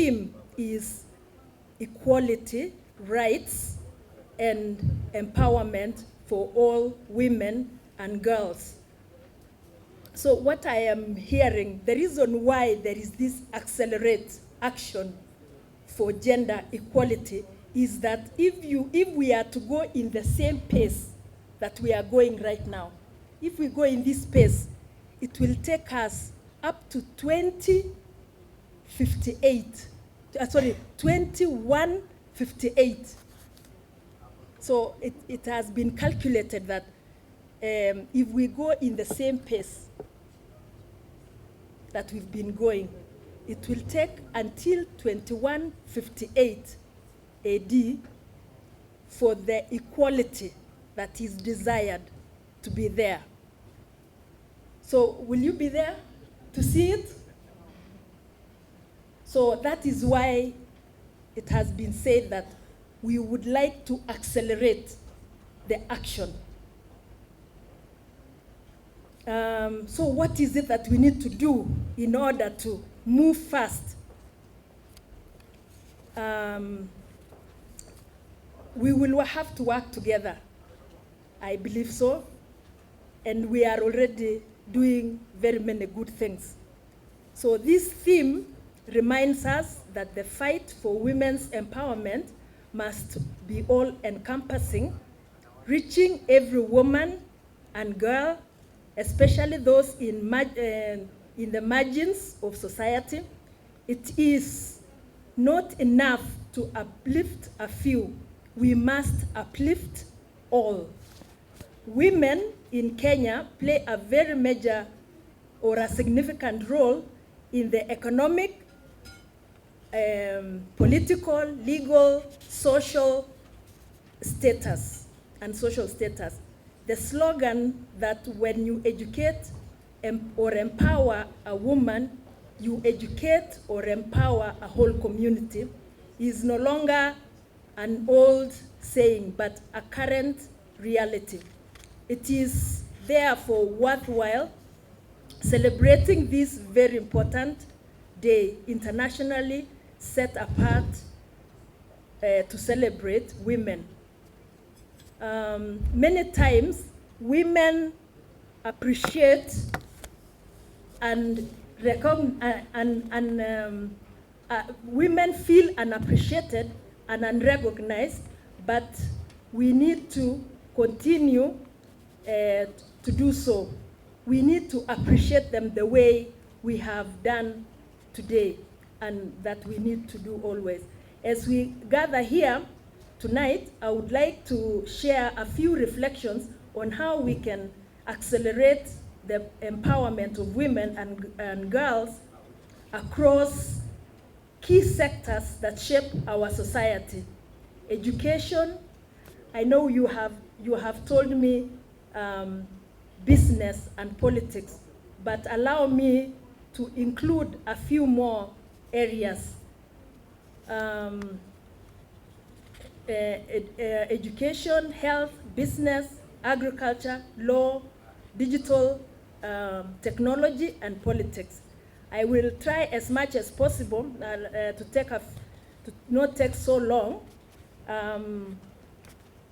theme is equality, rights, and empowerment for all women and girls. So what I am hearing, the reason why there is this accelerate action for gender equality is that if we are to go in the same pace that we are going right now, if we go in this pace, it will take us up to 2158. So it has been calculated that if we go in the same pace that we've been going, it will take until 2158 AD for the equality that is desired to be there. So will you be there to see it? So that is why it has been said that we would like to accelerate the action. So what is it that we need to do in order to move fast? We will have to work together. I believe so. And we are already doing very many good things. So this theme reminds us that the fight for women's empowerment must be all-encompassing, reaching every woman and girl, especially those in the margins of society. It is not enough to uplift a few. We must uplift all. Women in Kenya play a very major or a significant role in the economic, political, legal, social status and social status. The slogan that when you educate or empower a woman, you educate or empower a whole community is no longer an old saying, but a current reality. It is therefore worthwhile celebrating this very important day, internationally set apart to celebrate women. Many times, women appreciate and women feel unappreciated and unrecognized, but we need to continue to do so. We need to appreciate them the way we have done today, and that we need to do always. As we gather here tonight, I would like to share a few reflections on how we can accelerate the empowerment of women and girls across key sectors that shape our society. Education, I know you have told me business and politics, but allow me to include a few more areas. Education, health, business, agriculture, law, digital technology, and politics. I will try as much as possible to not take so long.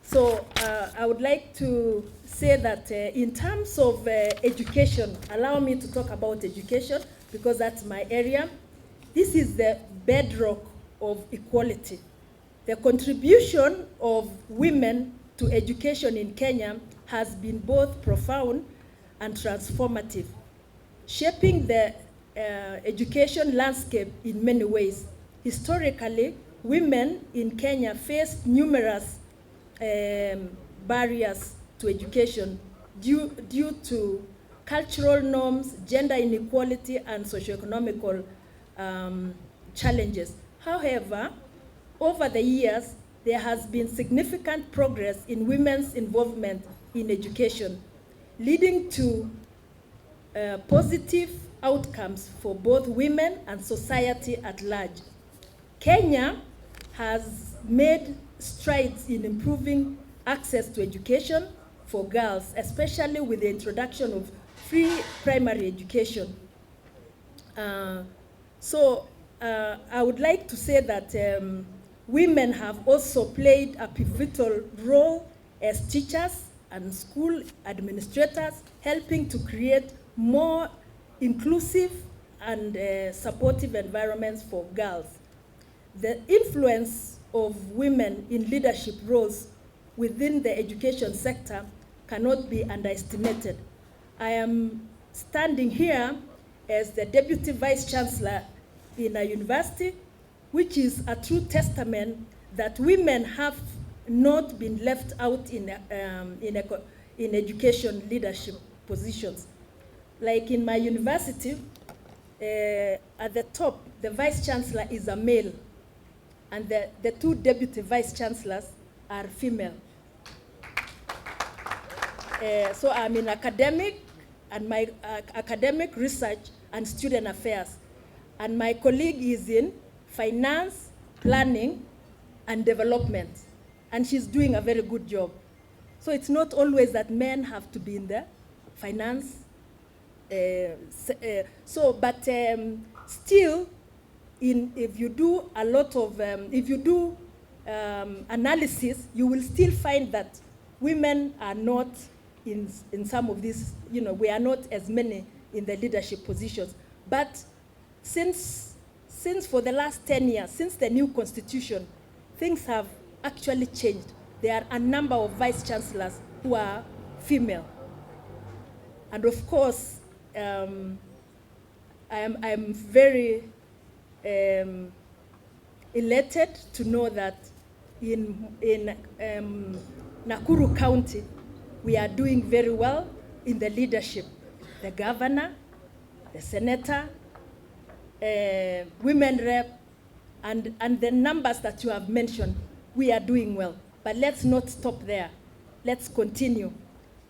So I would like to say that in terms of education, allow me to talk about education because that's my area. This is the bedrock of equality. The contribution of women to education in Kenya has been both profound and transformative, shaping the education landscape in many ways. Historically, women in Kenya faced numerous barriers to education due to cultural norms, gender inequality, and socioeconomical challenges. However, over the years, there has been significant progress in women's involvement in education, leading to positive outcomes for both women and society at large. Kenya has made strides in improving access to education for girls, especially with the introduction of free primary education. So I would like to say that women have also played a pivotal role as teachers and school administrators, helping to create more inclusive and supportive environments for girls. The influence of women in leadership roles within the education sector cannot be underestimated. I am standing here as the Deputy Vice Chancellor in a university, which is a true testament that women have not been left out in education leadership positions. Like in my university, at the top, the Vice Chancellor is a male, and the two Deputy Vice Chancellors are female. So I'm in academic, and my academic research and student affairs. And my colleague is in finance, planning, and development. And she's doing a very good job. So it's not always that men have to be in the finance. Still, if you do a lot of, analysis, you will still find that women are not in some of these, we are not as many in the leadership positions. But since for the last 10 years, since the new constitution, things have actually changed. There are a number of vice chancellors who are female. And of course, I'm very elated to know that in Nakuru County, we are doing very well in the leadership. The governor, the senator, women rep, and the numbers that you have mentioned, we are doing well. But let's not stop there. Let's continue.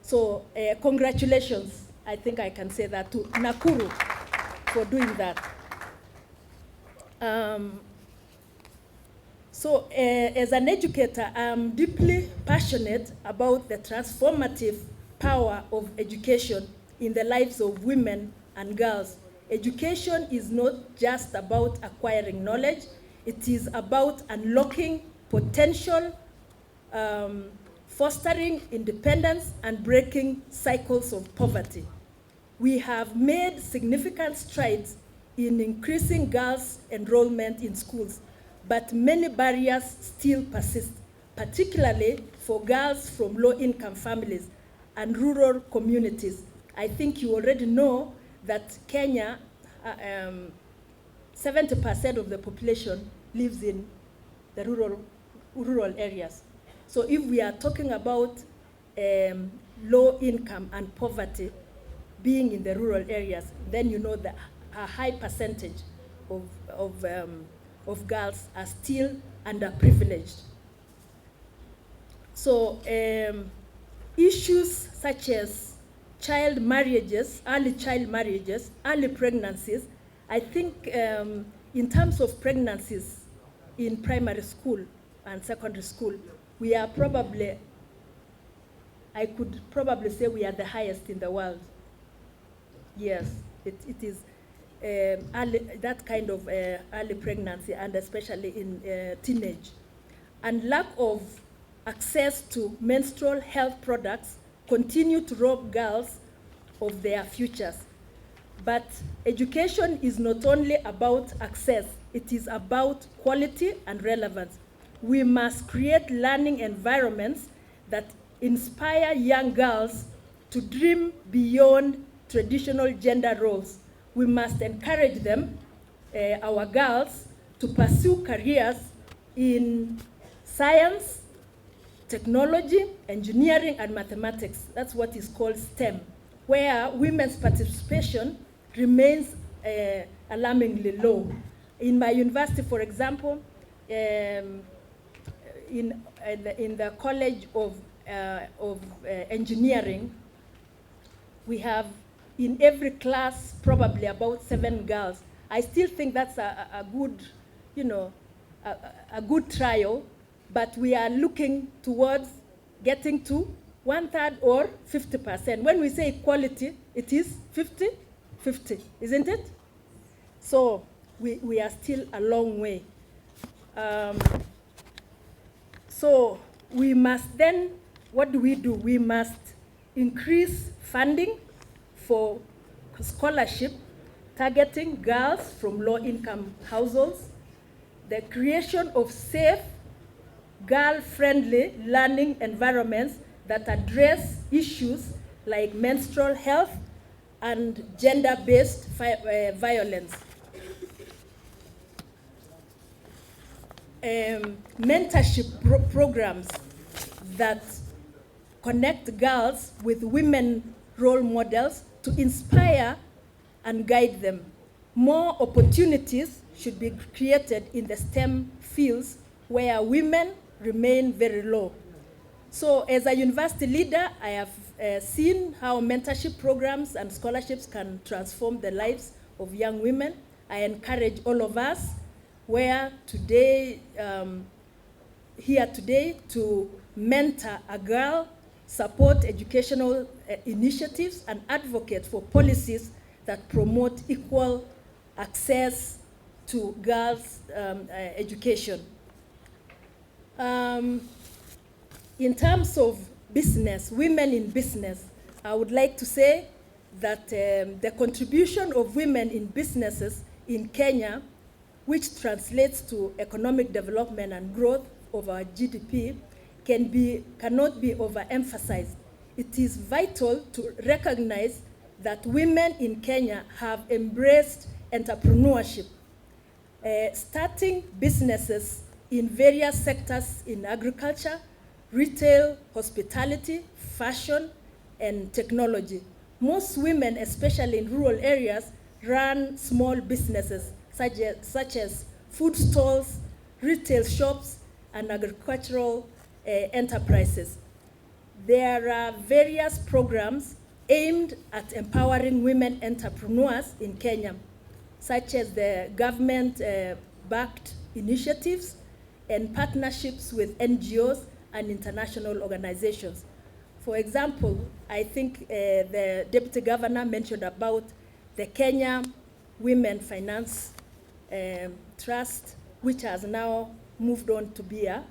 So congratulations, I think I can say that, to Nakuru for doing that. As an educator, I'm deeply passionate about the transformative power of education in the lives of women and girls. Education is not just about acquiring knowledge, it is about unlocking potential, fostering independence, and breaking cycles of poverty. We have made significant strides in increasing girls' enrollment in schools, but many barriers still persist, particularly for girls from low-income families and rural communities. I think you already know that Kenya, 70% of the population lives in the rural areas. So if we are talking about low income and poverty being in the rural areas, then you know that a high percentage of girls are still underprivileged. So issues such as child marriages, early pregnancies, I think in terms of pregnancies in primary school and secondary school, we are probably, I could probably say we are the highest in the world. Yes, it is that kind of early pregnancy, and especially in teenage. And lack of access to menstrual health products continue to rob girls of their futures. But education is not only about access, it is about quality and relevance. We must create learning environments that inspire young girls to dream beyond traditional gender roles. We must encourage them, our girls, to pursue careers in science, technology, engineering, and mathematics. That's what is called STEM, where women's participation remains alarmingly low. In my university, for example, in the College of Engineering, we have in every class probably about 7 girls. I still think that's a good, a good trial, but we are looking towards getting to 1/3 or 50%. When we say equality, it is 50-50, isn't it? So we are still a long way. So we must then, what do? We must increase funding for scholarship targeting girls from low-income households, the creation of safe, girl-friendly learning environments that address issues like menstrual health and gender-based violence. Mentorship programs that connect girls with women role models to inspire and guide them. More opportunities should be created in the STEM fields where women remain very low. So as a university leader, I have seen how mentorship programs and scholarships can transform the lives of young women. I encourage all of us here today to mentor a girl, support educational initiatives, and advocate for policies that promote equal access to girls' education. In terms of business, women in business, I would like to say that the contribution of women in businesses in Kenya, which translates to economic development and growth of our GDP, cannot be overemphasized. It is vital to recognize that women in Kenya have embraced entrepreneurship, starting businesses in various sectors in agriculture, retail, hospitality, fashion, and technology. Most women, especially in rural areas, run small businesses such as food stalls, retail shops, and agricultural enterprises. There are various programs aimed at empowering women entrepreneurs in Kenya, such as the government-backed initiatives and partnerships with NGOs and international organizations. For example, I think the Deputy Governor mentioned about the Kenya Women Finance Trust, which has now moved on to be a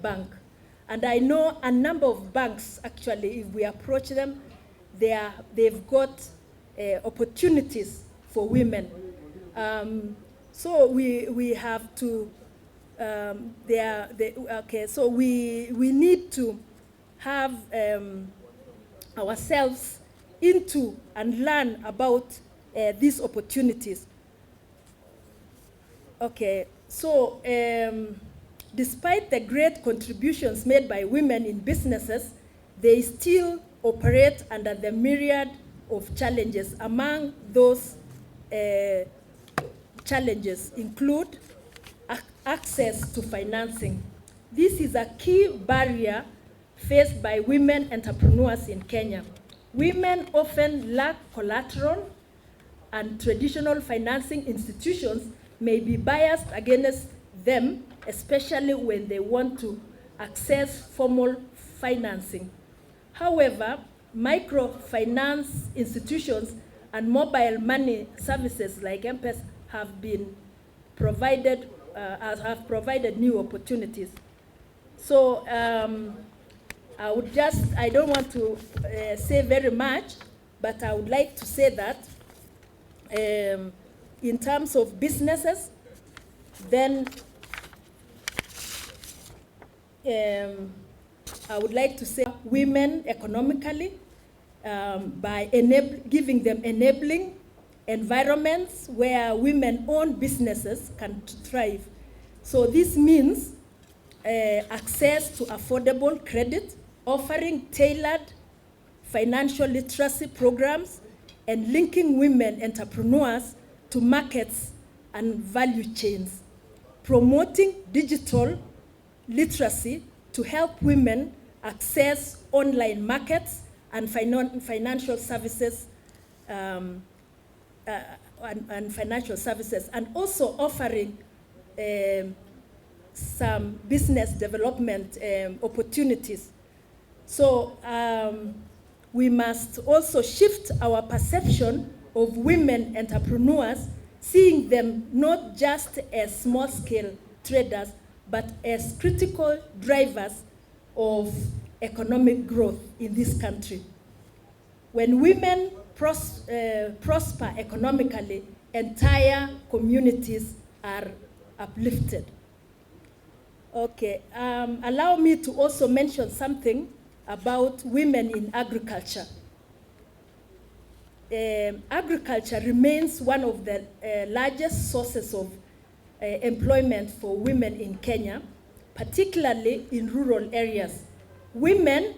bank. And I know a number of banks, actually, if we approach them, they've got opportunities for women. So we have to, so we need to have ourselves into and learn about these opportunities. Okay, so despite the great contributions made by women in businesses, they still operate under the myriad of challenges. Among those challenges include access to financing. This is a key barrier faced by women entrepreneurs in Kenya. Women often lack collateral, and traditional financing institutions may be biased against them, especially when they want to access formal financing. However, microfinance institutions and mobile money services like M-Pesa have provided new opportunities. So I don't want to say very much, but I would like to say that in terms of businesses, then I would like to say women economically by giving them enabling environments where women-owned businesses can thrive. So this means access to affordable credit, offering tailored financial literacy programs, and linking women entrepreneurs to markets and value chains, promoting digital literacy to help women access online markets and financial services, and also offering some business development opportunities. So we must also shift our perception of women entrepreneurs, seeing them not just as small-scale traders, but as critical drivers of economic growth in this country. When women prosper economically, entire communities are uplifted. Okay, allow me to also mention something about women in agriculture. Agriculture remains one of the largest sources of employment for women in Kenya, particularly in rural areas. Women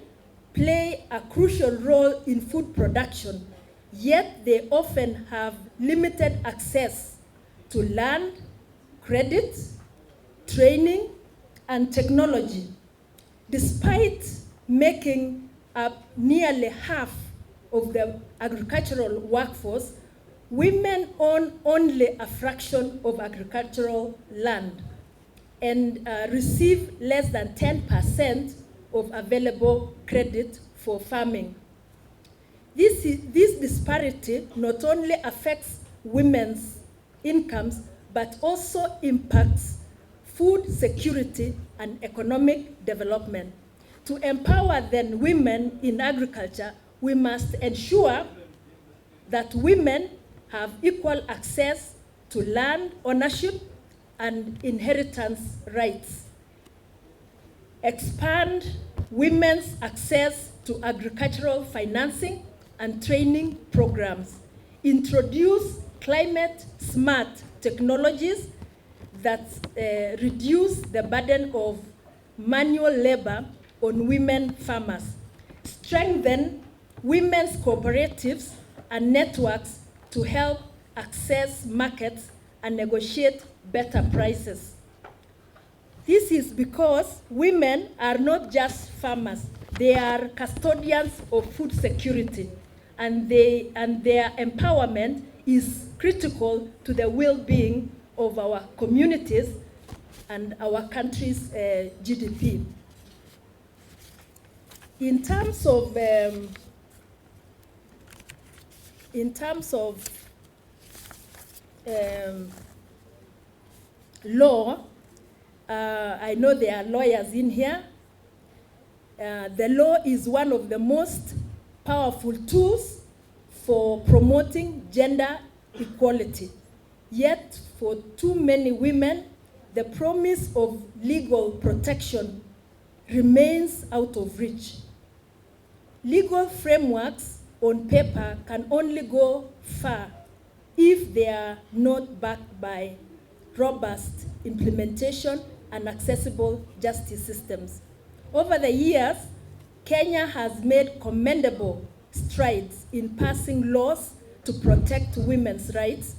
play a crucial role in food production, yet they often have limited access to land, credit, training, and technology. Despite making up nearly half of the agricultural workforce, women own only a fraction of agricultural land and receive less than 10% of available credit for farming. This disparity not only affects women's incomes, but also impacts food security and economic development. To empower then women in agriculture, we must ensure that women have equal access to land ownership and inheritance rights. Expand women's access to agricultural financing and training programs. Introduce climate-smart technologies that reduce the burden of manual labor on women farmers. Strengthen women's cooperatives and networks to help access markets and negotiate better prices. This is because women are not just farmers, they are custodians of food security, and their empowerment is critical to the well-being of our communities and our country's GDP. In terms of law, I know there are lawyers in here. The law is one of the most powerful tools for promoting gender equality. Yet, for too many women, the promise of legal protection remains out of reach. Legal frameworks on paper can only go far if they are not backed by robust implementation and accessible justice systems. Over the years, Kenya has made commendable strides in passing laws to protect women's rights,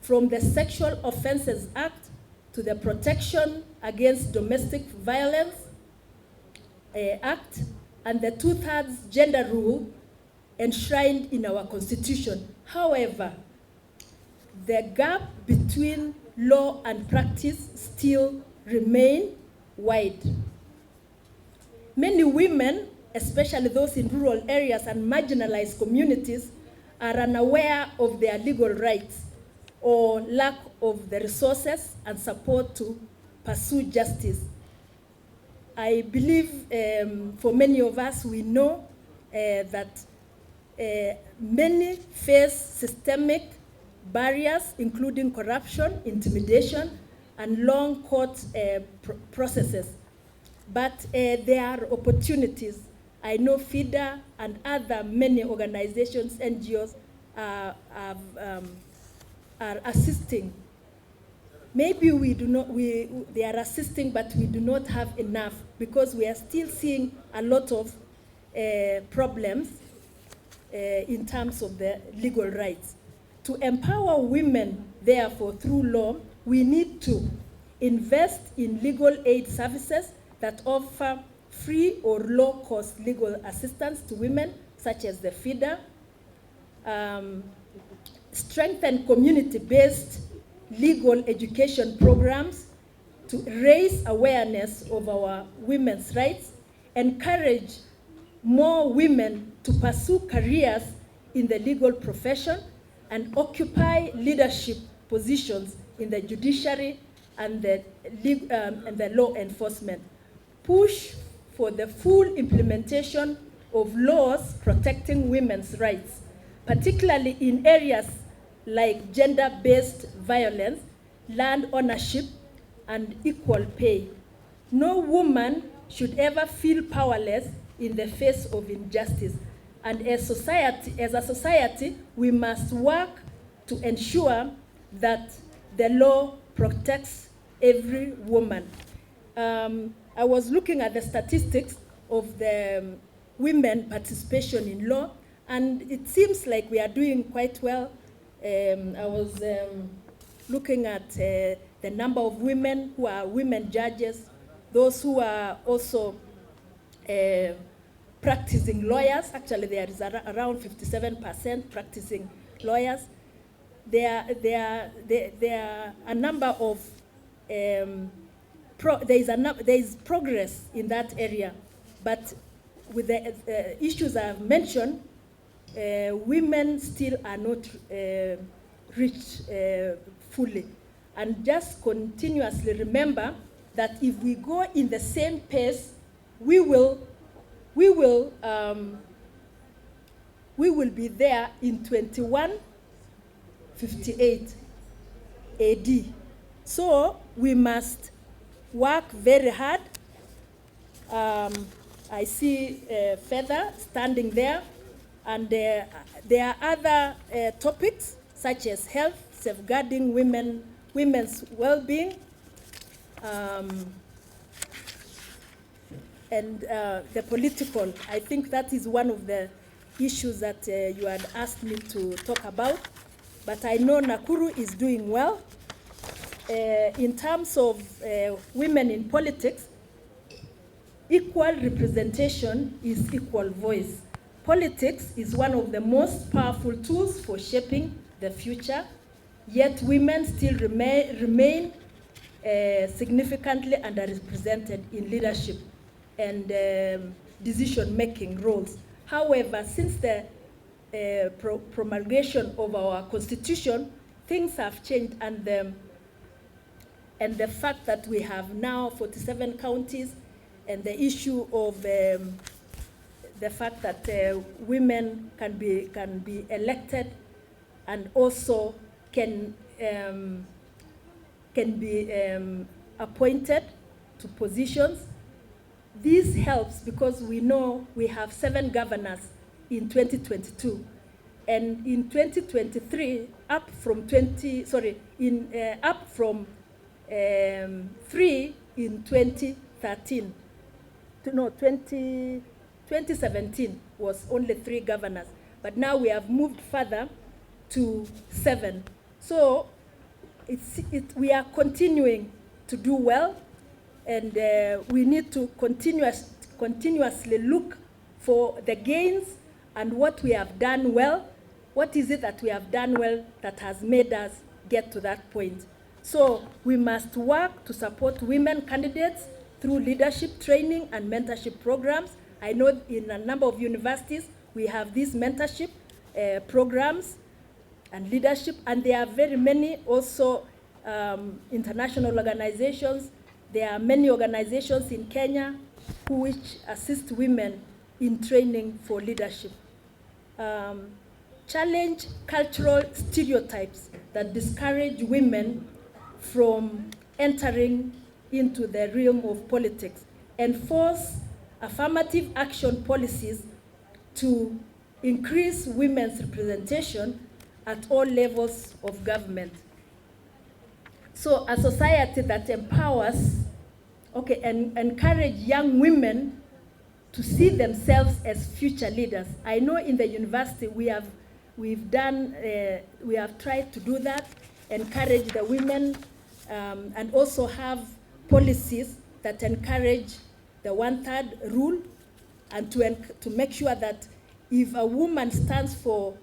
from the Sexual Offences Act to the Protection Against Domestic Violence Act and the 2/3 gender rule enshrined in our Constitution. However, the gap between law and practice still remain wide. Many women, especially those in rural areas and marginalized communities, are unaware of their legal rights or lack of the resources and support to pursue justice. I believe for many of us, we know that many face systemic barriers, including corruption, intimidation, and long court processes. But there are opportunities. I know FIDA and other many organizations, NGOs, are assisting. Maybe they are assisting, but we do not have enough, because we are still seeing a lot of problems in terms of the legal rights. To empower women, therefore, through law, we need to invest in legal aid services that offer free or low-cost legal assistance to women, such as the FIDA, strengthen community-based legal education programs to raise awareness of our women's rights, encourage more women to pursue careers in the legal profession, and occupy leadership positions in the judiciary and the law enforcement. Push for the full implementation of laws protecting women's rights, particularly in areas like gender-based violence, land ownership, and equal pay. No woman should ever feel powerless in the face of injustice. And as a society, we must work to ensure that the law protects every woman. I was looking at the statistics of the women participation in law, and it seems like we are doing quite well. I was looking at the number of women who are women judges, those who are also practicing lawyers. Actually, there is around 57% practicing lawyers. There are a number of there is progress in that area, but with the issues I've mentioned, women still are not reached fully. And just continuously remember that if we go in the same pace, we will be there in 2158 AD. So we must work very hard. I see Feather standing there, and there are other topics such as health, safeguarding women's well-being, and the political. I think that is one of the issues that you had asked me to talk about. But I know Nakuru is doing well. In terms of women in politics, equal representation is equal voice. Politics is one of the most powerful tools for shaping the future, yet women still remain significantly underrepresented in leadership and decision-making roles. However, since the promulgation of our constitution, things have changed, and the fact that we have now 47 counties, and the issue of the fact that women can be elected and also can be appointed to positions. This helps because we know we have 7 governors in 2022, and in 2023 up from 3 in 2013. No, 2017 was only 3 governors, but now we have moved further to 7. So we are continuing to do well, and we need to continuously look for the gains and what we have done well. What is it that we have done well that has made us get to that point? So we must work to support women candidates through leadership training and mentorship programs. I know in a number of universities we have these mentorship programs and leadership, and there are very many also international organizations. There are many organizations in Kenya which assist women in training for leadership. Challenge cultural stereotypes that discourage women from entering into the realm of politics. Enforce affirmative action policies to increase women's representation at all levels of government. So a society that empowers, and encourage young women to see themselves as future leaders. I know in the university we have tried to do that, encourage the women, and also have policies that encourage the 1/3 rule, and to make sure that if a woman stands for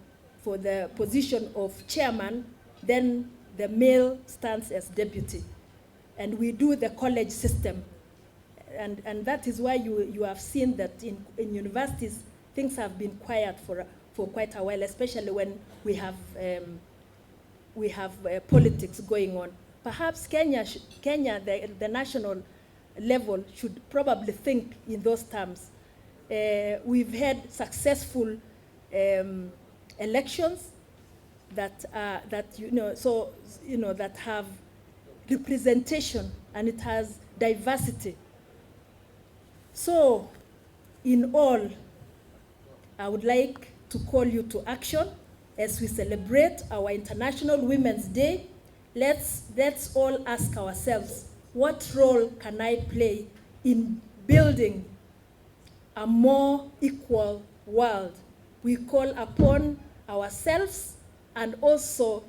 the position of chairman, then the male stands as deputy. And we do the college system. And that is why you have seen that in universities, things have been quiet for quite a while, especially when we have we have politics going on. Perhaps Kenya, the national level, should probably think in those terms. We've had successful elections that that have representation, and it has diversity. So, in all, I would like to call you to action as we celebrate our International Women's Day. Let's all ask ourselves, what role can I play in building a more equal world? We call upon ourselves and also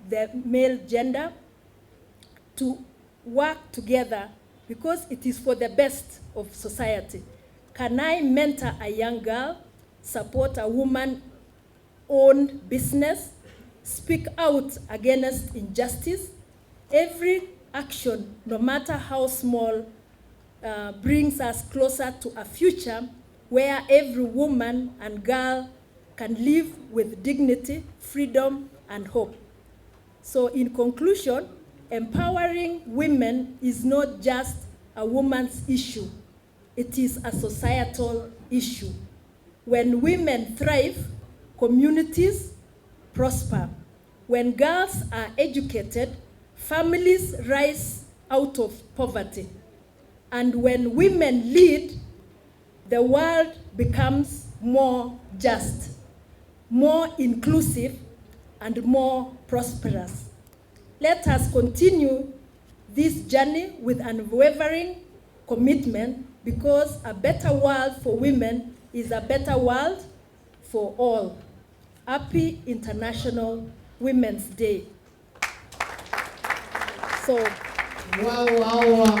the male gender to work together, because it is for the best of society. Can I mentor a young girl, support a woman-owned business, speak out against injustice? Every action, no matter how small, brings us closer to a future where every woman and girl can live with dignity, freedom, and hope. So in conclusion, empowering women is not just a woman's issue. It is a societal issue. When women thrive, communities prosper. When girls are educated, families rise out of poverty. And when women lead, the world becomes more just, more inclusive, and more prosperous. Let us continue this journey with unwavering commitment, because a better world for women is a better world for all. Happy International Women's Day. So, wow.